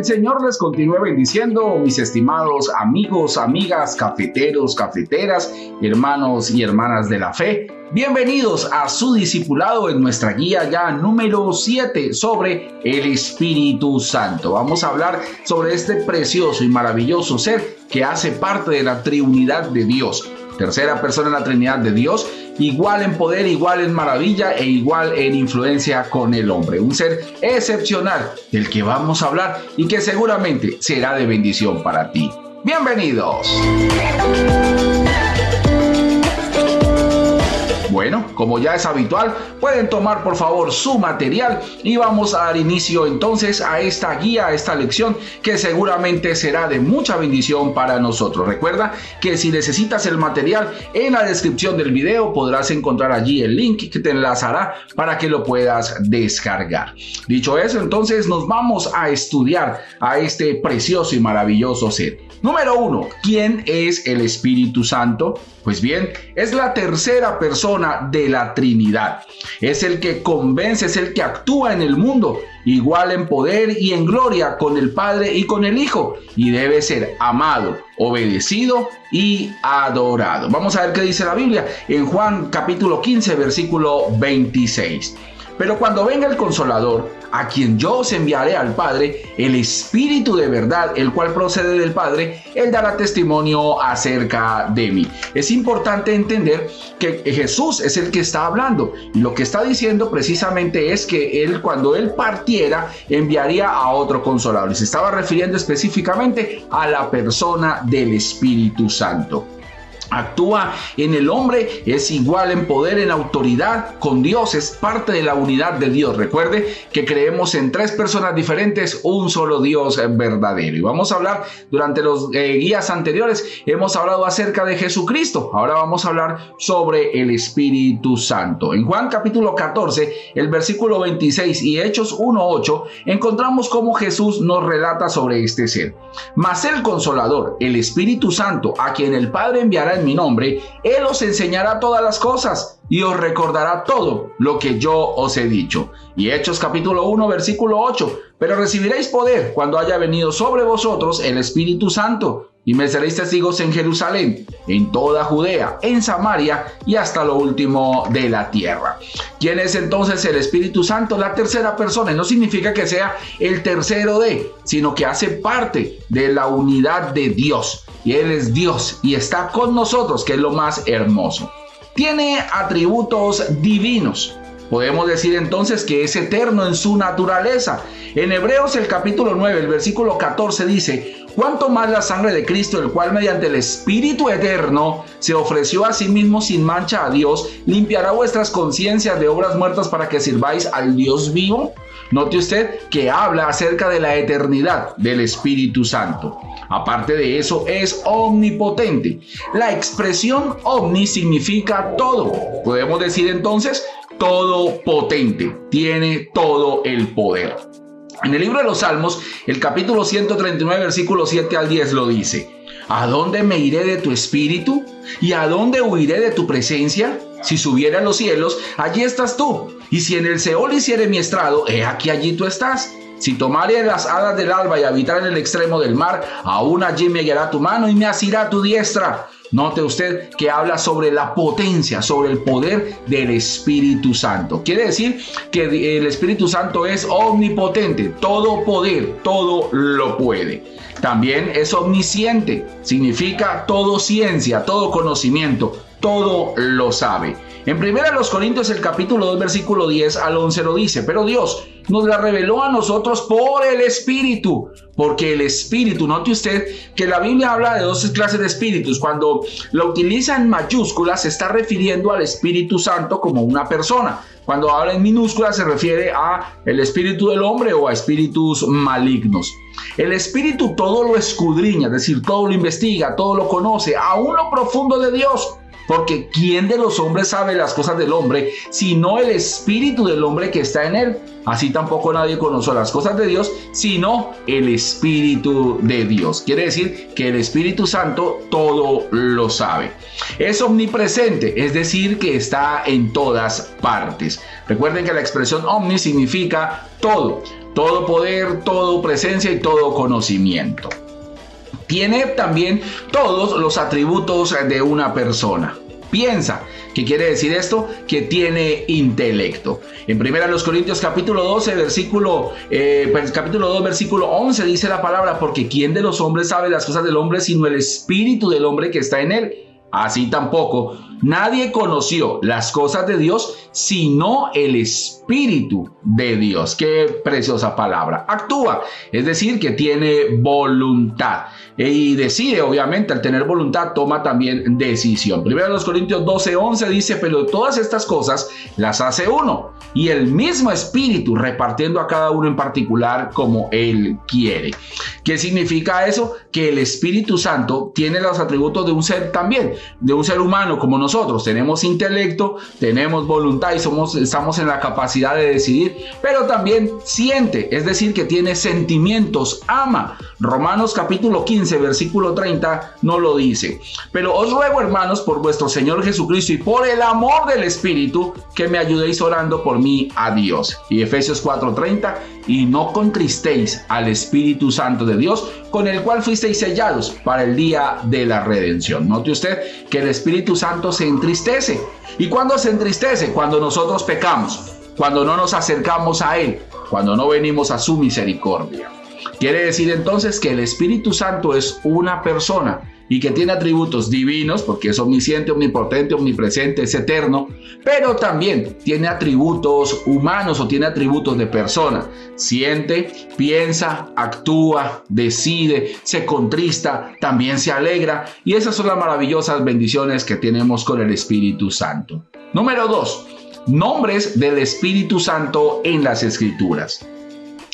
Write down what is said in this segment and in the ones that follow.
el Señor les continúe bendiciendo, mis estimados amigos, amigas, cafeteros, cafeteras, hermanos y hermanas de la fe. Bienvenidos a su discipulado en nuestra guía ya número 7 sobre el Espíritu Santo. Vamos a hablar sobre este precioso y maravilloso ser que hace parte de la Trinidad de Dios. Tercera persona en la Trinidad de Dios, igual en poder, igual en maravilla e igual en influencia con el hombre. Un ser excepcional del que vamos a hablar y que seguramente será de bendición para ti. ¡Bienvenidos! Bueno, como ya es habitual, pueden tomar por favor su material y vamos a dar inicio entonces a esta guía, a esta lección que seguramente será de mucha bendición para nosotros. Recuerda que si necesitas el material, en la descripción del video podrás encontrar allí el link que te enlazará para que lo puedas descargar. Dicho eso, entonces nos vamos a estudiar a este precioso y maravilloso ser. Número 1. ¿Quién es el Espíritu Santo? Pues bien, es la tercera persona de la Trinidad. Es el que convence, es el que actúa en el mundo, igual en poder y en gloria con el Padre y con el Hijo, y debe ser amado, obedecido y adorado. Vamos a ver qué dice la Biblia en Juan capítulo 15, versículo 26. Pero cuando venga el Consolador, a quien yo os enviaré al Padre, el Espíritu de verdad, el cual procede del Padre, Él dará testimonio acerca de mí. Es importante entender que Jesús es el que está hablando y lo que está diciendo precisamente es que Él, cuando Él partiera, enviaría a otro Consolador. Y se estaba refiriendo específicamente a la persona del Espíritu Santo. Actúa en el hombre, es igual en poder, en autoridad con Dios, es parte de la unidad de Dios. Recuerde que creemos en tres personas diferentes, un solo Dios verdadero. Y vamos a hablar, durante los guías anteriores, hemos hablado acerca de Jesucristo. Ahora vamos a hablar sobre el Espíritu Santo. En Juan capítulo 14, el versículo 26 y Hechos 1:8, encontramos cómo Jesús nos relata sobre este ser. Mas el Consolador, el Espíritu Santo, a quien el Padre enviará en mi nombre, Él os enseñará todas las cosas y os recordará todo lo que yo os he dicho. Y Hechos capítulo 1 versículo 8, pero recibiréis poder cuando haya venido sobre vosotros el Espíritu Santo, y me seréis testigos en Jerusalén, en toda Judea, en Samaria y hasta lo último de la tierra. ¿Quién es entonces el Espíritu Santo? La tercera persona. Y no significa que sea el tercero sino que hace parte de la unidad de Dios. Y Él es Dios y está con nosotros, que es lo más hermoso. Tiene atributos divinos. Podemos decir entonces que es eterno en su naturaleza. En Hebreos el capítulo 9, el versículo 14 dice: cuánto más la sangre de Cristo, el cual mediante el Espíritu eterno se ofreció a sí mismo sin mancha a Dios, limpiará vuestras conciencias de obras muertas para que sirváis al Dios vivo. Note usted que habla acerca de la eternidad del Espíritu Santo. Aparte de eso, es omnipotente. La expresión omni significa todo. Podemos decir entonces todopotente, tiene todo el poder. En el libro de los Salmos, el capítulo 139, versículos 7 al 10 lo dice: ¿a dónde me iré de tu espíritu? ¿Y a dónde huiré de tu presencia? Si subiera a los cielos, allí estás tú. Y si en el Seol hiciere mi estrado, he aquí allí tú estás. Si tomare las alas del alba y habitar en el extremo del mar, aún allí me guiará tu mano y me asirá tu diestra. Note usted que habla sobre la potencia, sobre el poder del Espíritu Santo. Quiere decir que el Espíritu Santo es omnipotente, todo poder, todo lo puede. También es omnisciente, significa todo ciencia, todo conocimiento, todo lo sabe. En 1 Corintios el capítulo 2 versículo 10 al 11 lo dice: pero Dios nos la reveló a nosotros por el Espíritu, porque el Espíritu, note usted que la Biblia habla de dos clases de espíritus. Cuando lo utiliza en mayúsculas se está refiriendo al Espíritu Santo como una persona. Cuando habla en minúsculas se refiere a el espíritu del hombre o a espíritus malignos. El Espíritu todo lo escudriña, es decir, todo lo investiga, todo lo conoce, aún lo profundo de Dios. Porque ¿quién de los hombres sabe las cosas del hombre, sino el espíritu del hombre que está en él? Así tampoco nadie conoce las cosas de Dios, sino el Espíritu de Dios. Quiere decir que el Espíritu Santo todo lo sabe. Es omnipresente, es decir, que está en todas partes. Recuerden que la expresión omni significa todo, todo poder, todo presencia y todo conocimiento. Tiene también todos los atributos de una persona. Piensa. ¿Qué quiere decir esto? Que tiene intelecto. En 1 Corintios capítulo 2, versículo 11 dice la palabra: porque ¿quién de los hombres sabe las cosas del hombre sino el espíritu del hombre que está en él? Así tampoco nadie conoció las cosas de Dios sino el Espíritu de Dios. Qué preciosa palabra. Actúa, es decir, que tiene voluntad y decide. Obviamente, al tener voluntad toma también decisión. 1 Corintios 12:11 dice: pero todas estas cosas las hace uno, y el mismo Espíritu, repartiendo a cada uno en particular como Él quiere. ¿Qué significa eso? Que el Espíritu Santo tiene los atributos de un ser también, de un ser humano como nosotros. Tenemos intelecto, tenemos voluntad y estamos en la capacidad de decidir, pero también siente, es decir, que tiene sentimientos, ama. Romanos capítulo 15, versículo 30 nos lo dice: pero os ruego, hermanos, por vuestro Señor Jesucristo y por el amor del Espíritu, que me ayudéis orando por mí a Dios. Y Efesios 4:30: y no contristéis al Espíritu Santo de Dios, con el cual fuisteis sellados para el día de la redención. Note usted que el Espíritu Santo se entristece. ¿Y cuándo se entristece? Cuando nosotros pecamos, cuando no nos acercamos a Él, cuando no venimos a su misericordia. Quiere decir entonces que el Espíritu Santo es una persona y que tiene atributos divinos, porque es omnisciente, omnipotente, omnipresente, es eterno, pero también tiene atributos humanos o tiene atributos de persona. Siente, piensa, actúa, decide, se contrista, también se alegra, y esas son las maravillosas bendiciones que tenemos con el Espíritu Santo. Número 2. Nombres del Espíritu Santo en las Escrituras.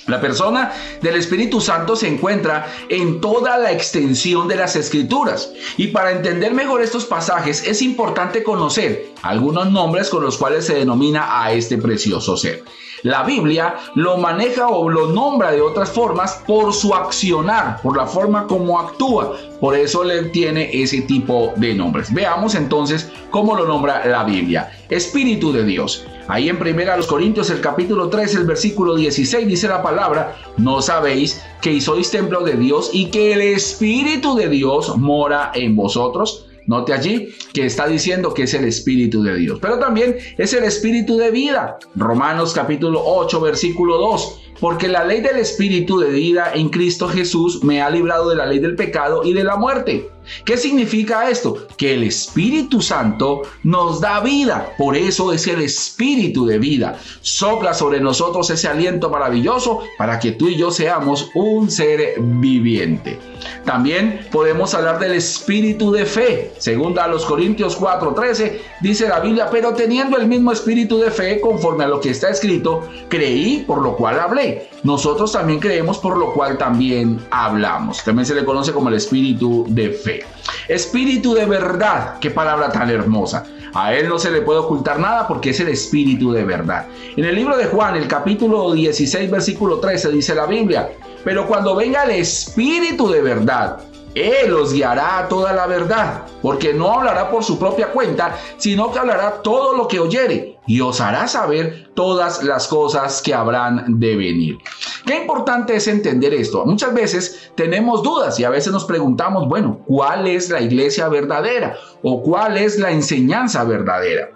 La persona del Espíritu Santo se encuentra en toda la extensión de las Escrituras. Y para entender mejor estos pasajes es importante conocer algunos nombres con los cuales se denomina a este precioso ser. La Biblia lo maneja o lo nombra de otras formas por su accionar, por la forma como actúa. Por eso le tiene ese tipo de nombres. Veamos entonces cómo lo nombra la Biblia. Espíritu de Dios. Ahí en 1 Corintios, el capítulo 3, el versículo 16, dice la palabra: ¿no sabéis que sois templo de Dios y que el Espíritu de Dios mora en vosotros? Note allí que está diciendo que es el Espíritu de Dios, pero también es el Espíritu de vida. Romanos capítulo 8, versículo 2. Porque la ley del Espíritu de vida en Cristo Jesús me ha librado de la ley del pecado y de la muerte. ¿Qué significa esto? Que el Espíritu Santo nos da vida, por eso es el Espíritu de vida. Sopla sobre nosotros ese aliento maravilloso para que tú y yo seamos un ser viviente. También podemos hablar del Espíritu de fe. Según a los Corintios 4:13 dice la Biblia: pero teniendo el mismo espíritu de fe, conforme a lo que está escrito, creí, por lo cual hablé. Nosotros también creemos, por lo cual también hablamos. También se le conoce como el espíritu de fe. Espíritu de verdad, qué palabra tan hermosa. A él no se le puede ocultar nada porque es el espíritu de verdad. En el libro de Juan, el capítulo 16, versículo 13, dice la Biblia: pero cuando venga el Espíritu de verdad, Él os guiará a toda la verdad, porque no hablará por su propia cuenta, sino que hablará todo lo que oyere, y os hará saber todas las cosas que habrán de venir. Qué importante es entender esto. Muchas veces tenemos dudas y a veces nos preguntamos, bueno, ¿cuál es la iglesia verdadera? ¿O cuál es la enseñanza verdadera?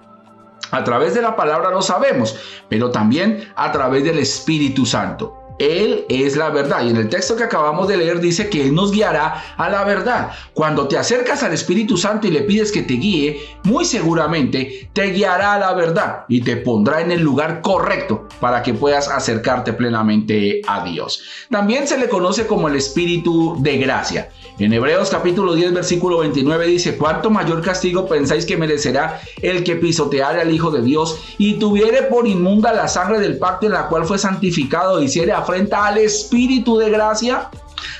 A través de la palabra lo sabemos, pero también a través del Espíritu Santo. Él es la verdad, y en el texto que acabamos de leer dice que Él nos guiará a la verdad. Cuando te acercas al Espíritu Santo y le pides que te guíe, muy seguramente te guiará a la verdad y te pondrá en el lugar correcto para que puedas acercarte plenamente a Dios. También se le conoce como el Espíritu de gracia. En Hebreos capítulo 10, versículo 29 dice: ¿cuánto mayor castigo pensáis que merecerá el que pisoteare al Hijo de Dios y tuviere por inmunda la sangre del pacto en la cual fue santificado e hiciere afrenta al Espíritu de gracia?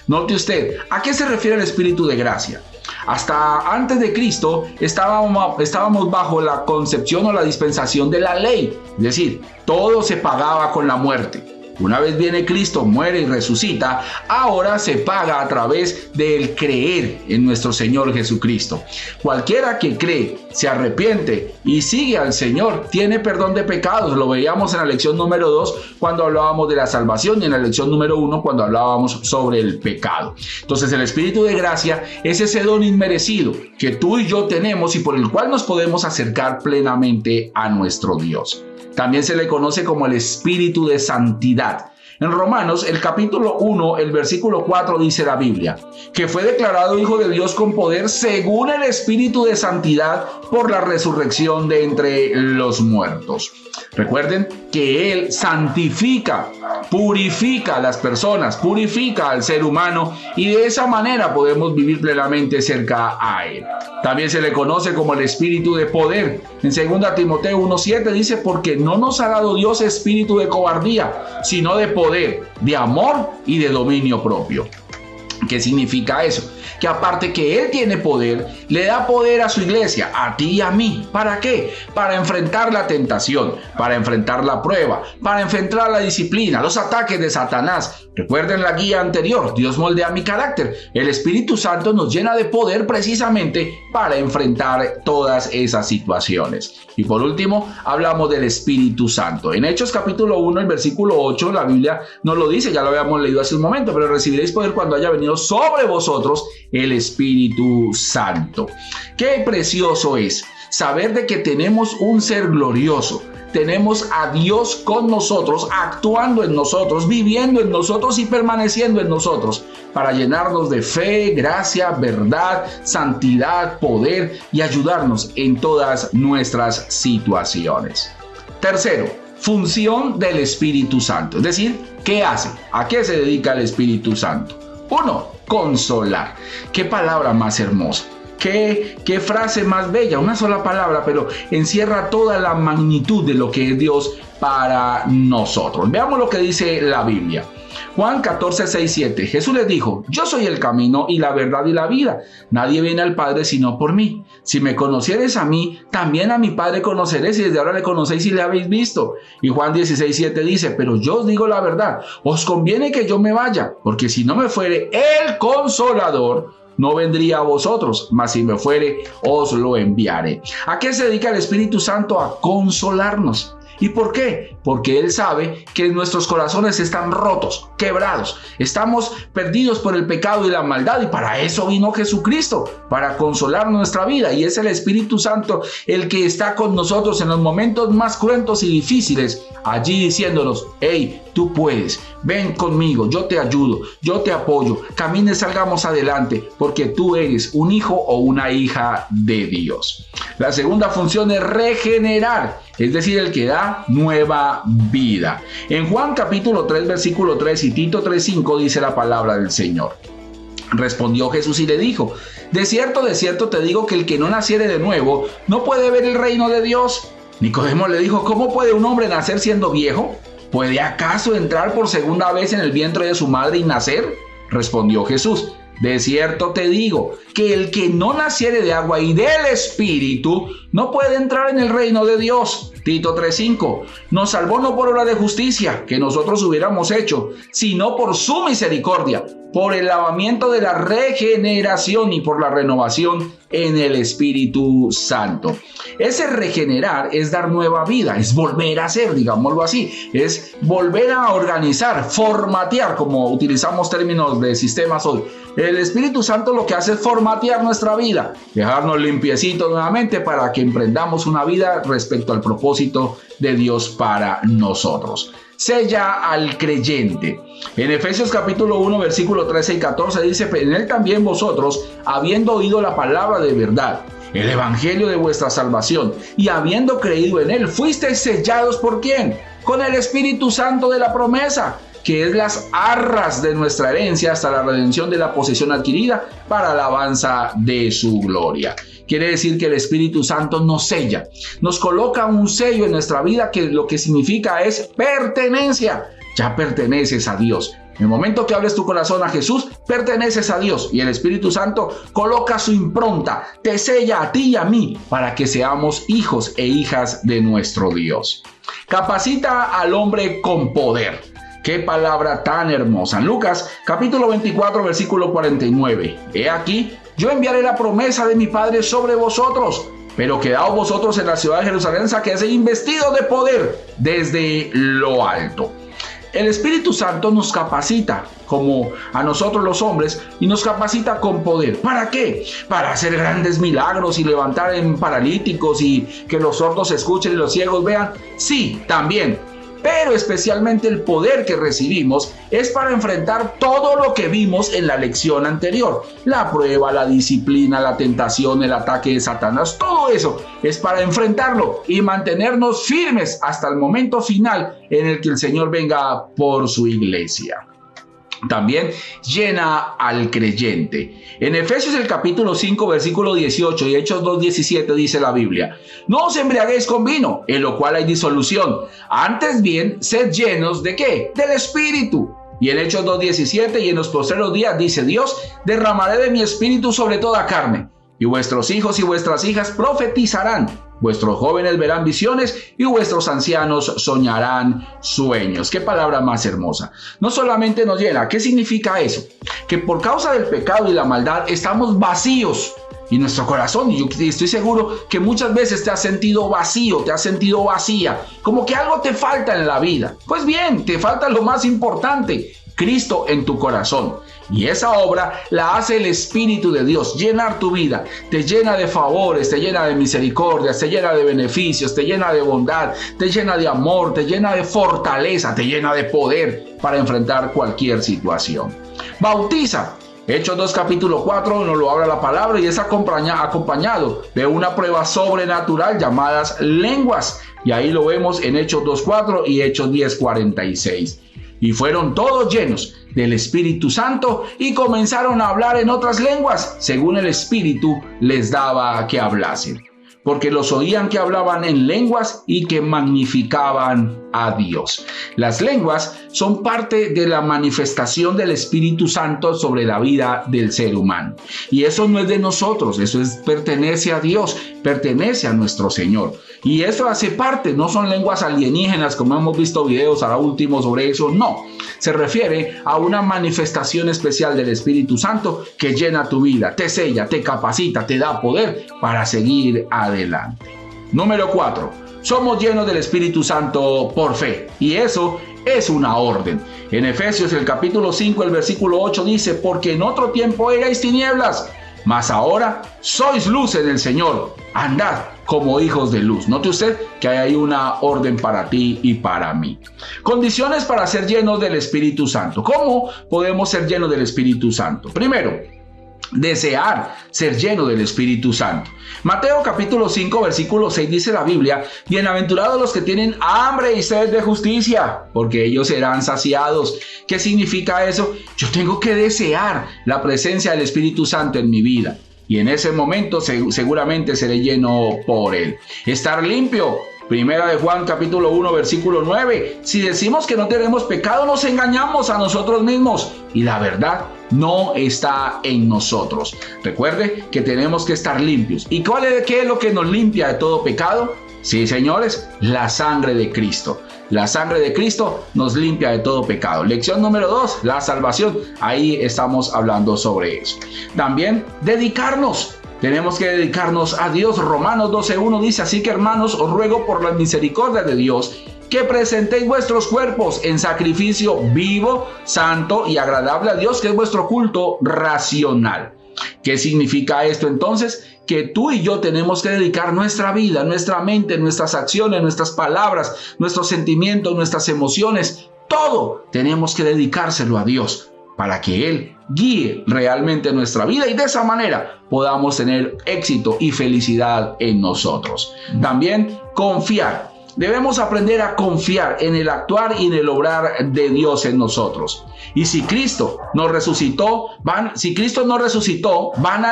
Note usted, ¿a qué se refiere el Espíritu de gracia? Hasta antes de Cristo estábamos bajo la concepción o la dispensación de la ley, es decir, todo se pagaba con la muerte. Una vez viene Cristo, muere y resucita, ahora se paga a través del creer en nuestro Señor Jesucristo. Cualquiera que cree, se arrepiente y sigue al Señor, tiene perdón de pecados. Lo veíamos en la lección número 2 cuando hablábamos de la salvación y en la lección número 1 cuando hablábamos sobre el pecado. Entonces el Espíritu de gracia es ese don inmerecido que tú y yo tenemos y por el cual nos podemos acercar plenamente a nuestro Dios. También se le conoce como el Espíritu de Santidad. En Romanos, el capítulo 1, el versículo 4 dice la Biblia, que fue declarado Hijo de Dios con poder según el Espíritu de Santidad por la resurrección de entre los muertos. Recuerden que Él santifica, purifica a las personas, purifica al ser humano y de esa manera podemos vivir plenamente cerca a Él. También se le conoce como el Espíritu de poder. En 2 Timoteo 1:7 dice, porque no nos ha dado Dios espíritu de cobardía, sino de poder, de amor y de dominio propio. ¿Qué significa eso? Que aparte que Él tiene poder, le da poder a su iglesia, a ti y a mí. ¿Para qué? Para enfrentar la tentación, para enfrentar la prueba, para enfrentar la disciplina, los ataques de Satanás. Recuerden la guía anterior, Dios moldea mi carácter. El Espíritu Santo nos llena de poder precisamente para enfrentar todas esas situaciones. Y por último, hablamos del Espíritu Santo. En Hechos capítulo 1, el versículo 8, la Biblia nos lo dice, ya lo habíamos leído hace un momento, pero recibiréis poder cuando haya venido sobre vosotros el Espíritu Santo. Qué precioso es saber de que tenemos un ser glorioso. Tenemos a Dios con nosotros, actuando en nosotros, viviendo en nosotros y permaneciendo en nosotros para llenarnos de fe, gracia, verdad, santidad, poder y ayudarnos en todas nuestras situaciones. Tercero, función del Espíritu Santo. Es decir, ¿qué hace? ¿A qué se dedica el Espíritu Santo? 1. Consolar. Qué palabra más hermosa. Qué frase más bella, una sola palabra, pero encierra toda la magnitud de lo que es Dios para nosotros. Veamos lo que dice la Biblia. Juan 14, 6, 7. Jesús les dijo, yo soy el camino y la verdad y la vida. Nadie viene al Padre sino por mí. Si me conocieres a mí, también a mi Padre conoceréis y desde ahora le conocéis y le habéis visto. Y Juan 16, 7 dice, pero yo os digo la verdad, os conviene que yo me vaya, porque si no me fuere el Consolador, no vendría a vosotros, mas si me fuere, os lo enviaré. ¿A qué se dedica el Espíritu Santo? A consolarnos. ¿Y por qué? Porque Él sabe que nuestros corazones están rotos, quebrados. Estamos perdidos por el pecado y la maldad y para eso vino Jesucristo, para consolar nuestra vida. Y es el Espíritu Santo el que está con nosotros en los momentos más cruentos y difíciles, allí diciéndonos, hey, tú puedes, ven conmigo, yo te ayudo, yo te apoyo, camine, salgamos adelante, porque tú eres un hijo o una hija de Dios. La segunda función es regenerar, es decir, el que da nueva vida. En Juan capítulo 3, versículo 3 y Tito 3:5 dice la palabra del Señor. Respondió Jesús y le dijo, de cierto te digo que el que no naciere de nuevo no puede ver el reino de Dios. Nicodemo le dijo, ¿cómo puede un hombre nacer siendo viejo? ¿Puede acaso entrar por segunda vez en el vientre de su madre y nacer? Respondió Jesús, de cierto te digo que el que no naciere de agua y del Espíritu no puede entrar en el reino de Dios. Tito 3:5, nos salvó no por obra de justicia que nosotros hubiéramos hecho, sino por su misericordia, por el lavamiento de la regeneración y por la renovación en el Espíritu Santo. Ese regenerar es dar nueva vida, es volver a ser, digámoslo así, es volver a organizar, formatear, como utilizamos términos de sistemas hoy. El Espíritu Santo lo que hace es formatear nuestra vida, dejarnos limpiecitos nuevamente para que emprendamos una vida respecto al propósito de Dios para nosotros. Sella al creyente. En Efesios capítulo 1, versículo 13 y 14 dice, en él también vosotros, habiendo oído la palabra de verdad, el evangelio de vuestra salvación, y habiendo creído en él, fuisteis sellados ¿por quién? Con el Espíritu Santo de la promesa, que es las arras de nuestra herencia hasta la redención de la posesión adquirida para alabanza de su gloria. Quiere decir que el Espíritu Santo nos sella, nos coloca un sello en nuestra vida que lo que significa es pertenencia. Ya perteneces a Dios. En el momento que abres tu corazón a Jesús, Perteneces a Dios y el Espíritu Santo coloca su impronta, te sella a ti y a mí para que seamos hijos e hijas de nuestro Dios. Capacita al hombre con poder. ¡Qué palabra tan hermosa! En Lucas, capítulo 24, versículo 49. He aquí, yo enviaré la promesa de mi Padre sobre vosotros, pero quedaos vosotros en la ciudad de Jerusalén, que es investido de poder desde lo alto. El Espíritu Santo nos capacita, como a nosotros los hombres, y nos capacita con poder. ¿Para qué? Para hacer grandes milagros y levantar en paralíticos y que los sordos escuchen y los ciegos vean. Sí, también. Pero especialmente el poder que recibimos es para enfrentar todo lo que vimos en la lección anterior. La prueba, la disciplina, la tentación, el ataque de Satanás, todo eso es para enfrentarlo y mantenernos firmes hasta el momento final en el que el Señor venga por su iglesia. También llena al creyente. En Efesios el capítulo 5 versículo 18 y Hechos 2:17 dice la Biblia: no os embriaguéis con vino, en lo cual hay disolución, antes bien sed llenos ¿de qué? Del Espíritu. Y en Hechos 2:17 y en los postreros días dice Dios: derramaré de mi espíritu sobre toda carne, y vuestros hijos y vuestras hijas profetizarán, vuestros jóvenes verán visiones y vuestros ancianos soñarán sueños. ¡Qué palabra más hermosa! No solamente nos llena. ¿Qué significa eso? Que por causa del pecado y la maldad estamos vacíos. Y nuestro corazón, y yo estoy seguro que muchas veces te has sentido vacío, te has sentido vacía, como que algo te falta en la vida. Pues bien, te falta lo más importante: Cristo en tu corazón. Y esa obra la hace el Espíritu de Dios, llenar tu vida, te llena de favores, te llena de misericordias, te llena de beneficios, te llena de bondad, te llena de amor, te llena de fortaleza, te llena de poder para enfrentar cualquier situación. Bautiza. Hechos 2 capítulo 4 nos lo habla la palabra y es acompañado de una prueba sobrenatural llamadas lenguas. Y ahí lo vemos en Hechos 2:4 y Hechos 10:46. Y fueron todos llenos del Espíritu Santo y comenzaron a hablar en otras lenguas, según el Espíritu les daba que hablasen. Porque los oían que hablaban en lenguas y que magnificaban a Dios. Las lenguas son parte de la manifestación del Espíritu Santo sobre la vida del ser humano. Y eso no es de nosotros, eso pertenece a Dios, pertenece a nuestro Señor. Y eso hace parte, no son lenguas alienígenas como hemos visto videos ahora último sobre eso, no. Se refiere a una manifestación especial del Espíritu Santo que llena tu vida, te sella, te capacita, te da poder para seguir adelante. Número 4. Somos llenos del Espíritu Santo por fe. Y eso es una orden. En Efesios el capítulo 5, el versículo 8 dice: porque en otro tiempo erais tinieblas, mas ahora sois luz en el Señor. Andad como hijos de luz. Note usted que hay una orden para ti y para mí. Condiciones para ser llenos del Espíritu Santo. ¿Cómo podemos ser llenos del Espíritu Santo? Primero, desear ser lleno del Espíritu Santo. Mateo capítulo 5 versículo 6 dice la Biblia: bienaventurados los que tienen hambre y sed de justicia, porque ellos serán saciados. ¿Qué significa eso? Yo tengo que desear la presencia del Espíritu Santo en mi vida, y en ese momento seguramente seré lleno por él. Estar limpio. Primera de Juan capítulo 1 versículo 9. Si decimos que no tenemos pecado, nos engañamos a nosotros mismos y la verdad no está en nosotros. Recuerde que tenemos que estar limpios. ¿Y qué es lo que nos limpia de todo pecado? Sí, señores, la sangre de Cristo. La sangre de Cristo nos limpia de todo pecado. Lección número 2, la salvación. Ahí estamos hablando sobre eso. También dedicarnos. Tenemos que dedicarnos a Dios. Romanos 12:1 dice: así que, hermanos, os ruego por la misericordia de Dios que presentéis vuestros cuerpos en sacrificio vivo, santo y agradable a Dios, que es vuestro culto racional. ¿Qué significa esto entonces? Que tú y yo tenemos que dedicar nuestra vida, nuestra mente, nuestras acciones, nuestras palabras, nuestros sentimientos, nuestras emociones, todo tenemos que dedicárselo a Dios para que Él guíe realmente nuestra vida y de esa manera podamos tener éxito y felicidad en nosotros. También confiar. debemos aprender a confiar en el actuar y en el obrar de Dios en nosotros. Y si Cristo nos resucitó, vana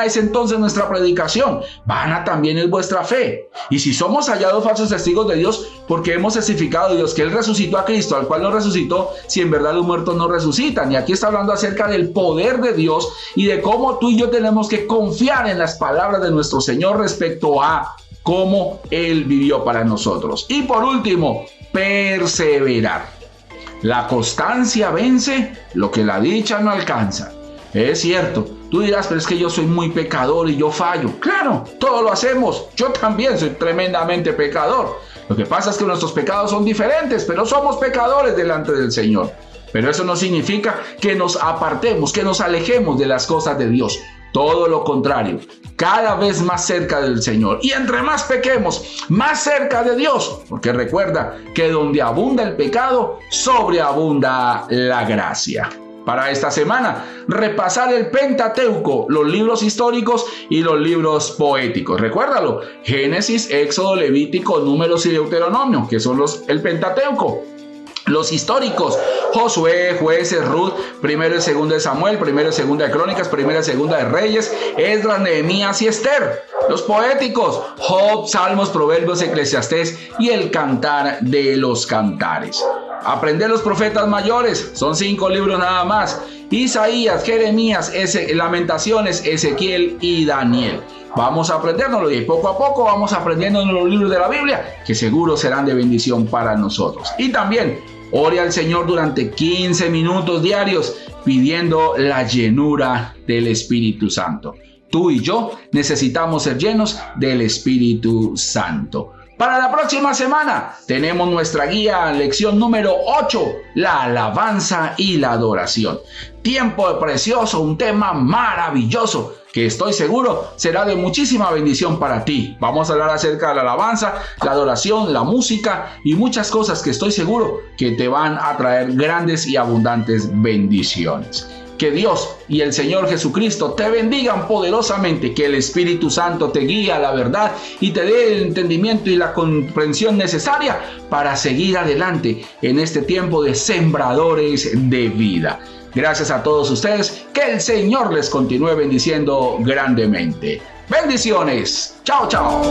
es entonces nuestra predicación, vana también es vuestra fe. Y si somos hallados falsos testigos de Dios, porque hemos testificado de Dios que Él resucitó a Cristo, al cual no resucitó, si en verdad los muertos no resucitan. Y aquí está hablando acerca del poder de Dios y de cómo tú y yo tenemos que confiar en las palabras de nuestro Señor respecto a cómo Él vivió para nosotros. Y por último, perseverar. La constancia vence lo que la dicha no alcanza. Es cierto, tú dirás, pero es que yo soy muy pecador y yo fallo. Claro, todos lo hacemos. Yo también soy tremendamente pecador. Lo que pasa es que nuestros pecados son diferentes, pero somos pecadores delante del Señor. Pero eso no significa que nos apartemos, que nos alejemos de las cosas de Dios. Todo lo contrario, cada vez más cerca del Señor. Y entre más pequemos, más cerca de Dios. Porque recuerda que donde abunda el pecado, sobreabunda la gracia. Para esta semana, repasar el Pentateuco, los libros históricos y los libros poéticos. Recuérdalo, Génesis, Éxodo, Levítico, Números y Deuteronomio, que son el Pentateuco. Los históricos, Josué, Jueces, Ruth, primero y segundo de Samuel, primero y segunda de Crónicas, primero y segunda de Reyes, Esdras, Nehemías y Esther. Los poéticos, Job, Salmos, Proverbios, Eclesiastés y el Cantar de los Cantares. Aprender los profetas mayores, son 5 libros nada más: Isaías, Jeremías, Lamentaciones, Ezequiel y Daniel. Vamos a aprendérnoslo y poco a poco vamos aprendiendo los libros de la Biblia, que seguro serán de bendición para nosotros. Y también ore al Señor durante 15 minutos diarios pidiendo la llenura del Espíritu Santo. Tú y yo necesitamos ser llenos del Espíritu Santo. Para la próxima semana tenemos nuestra guía, lección número 8, la alabanza y la adoración. Tiempo precioso, un tema maravilloso que estoy seguro será de muchísima bendición para ti. Vamos a hablar acerca de la alabanza, la adoración, la música y muchas cosas que estoy seguro que te van a traer grandes y abundantes bendiciones. Que Dios y el Señor Jesucristo te bendigan poderosamente, que el Espíritu Santo te guíe a la verdad y te dé el entendimiento y la comprensión necesaria para seguir adelante en este tiempo de sembradores de vida. Gracias a todos ustedes, que el Señor les continúe bendiciendo grandemente. Bendiciones. Chao, chao.